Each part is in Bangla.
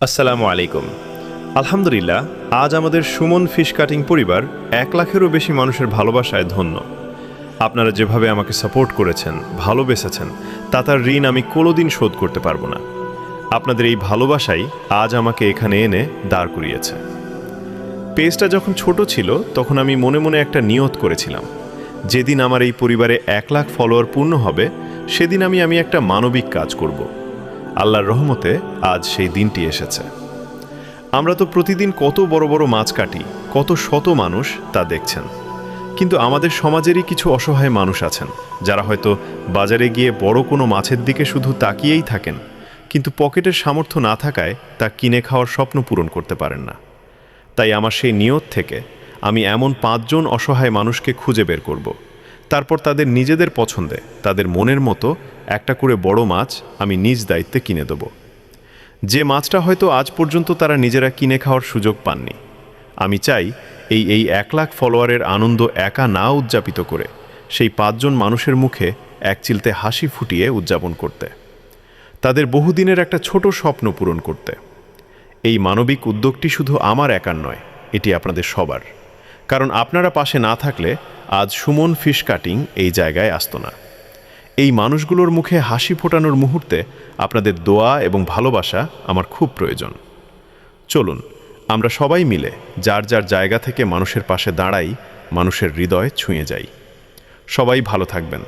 আসসালামু আলাইকুম। আলহামদুলিল্লাহ, আজ আমাদের সুমন ফিশ কাটিং পরিবার 1 লাখেরও বেশি মানুষের ভালোবাসায় ধন্য। আপনারা যেভাবে আমাকে সাপোর্ট করেছেন, ভালোবেসেছেন, তা তার ঋণ আমি কোনোদিন শোধ করতে পারবো না। আপনাদের এই ভালোবাসাই আজ আমাকে এখানে এনে দাঁড় করিয়েছে। পেজটা যখন ছোট ছিল তখন আমি মনে মনে একটা নিয়ত করেছিলাম, যেদিন আমার এই পরিবারে 1 লাখ ফলোয়ার পূর্ণ হবে সেদিন আমি একটা মানবিক কাজ করব। আল্লাহর রহমতে আজ সেই দিনটি এসেছে। আমরা তো প্রতিদিন কত বড় বড় মাছ কাটি, কত শত মানুষ তা দেখছেন, কিন্তু আমাদের সমাজেরই কিছু অসহায় মানুষ আছেন যারা হয়তো বাজারে গিয়ে বড় কোনো মাছের দিকে শুধু তাকিয়েই থাকেন, কিন্তু পকেটের সামর্থ্য না থাকায় তা কিনে খাওয়ার স্বপ্ন পূরণ করতে পারেন না। তাই আমার সেই নিয়ত থেকে আমি এমন 5 জন অসহায় মানুষকে খুঁজে বের করব। তারপর তাদের নিজেদের পছন্দে, তাদের মনের মতো একটা করে বড় মাছ আমি নিজ দায়িত্বে কিনে দেব। যে মাছটা হয়তো আজ পর্যন্ত তারা নিজেরা কিনে খাওয়ার সুযোগ পাননি। আমি চাই এই 1 লাখ ফলোয়ারের আনন্দ একা না উদযাপিত করে সেই 5 জন মানুষের মুখে এক চিলতে হাসি ফুটিয়ে উদযাপন করতে, তাদের বহুদিনের একটা ছোট স্বপ্ন পূরণ করতে। এই মানবিক উদ্যোগটি শুধু আমার একার নয়, এটি আপনাদের সবার। কারণ আপনারা পাশে না থাকলে আজ সুমন ফিশ কাটিং এই জায়গায় আসতো না। এই মানুষগুলোর মুখে হাসি ফোটানোর মুহূর্তে আপনাদের দোয়া এবং ভালোবাসা আমার খুব প্রয়োজন। চলুন আমরা সবাই মিলে যার যার জায়গা থেকে মানুষের পাশে দাঁড়াই, মানুষের হৃদয় ছুঁয়ে যাই। সবাই ভালো থাকবেন,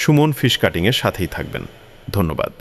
সুমন ফিশ কাটিংয়ের সাথেই থাকবেন। ধন্যবাদ।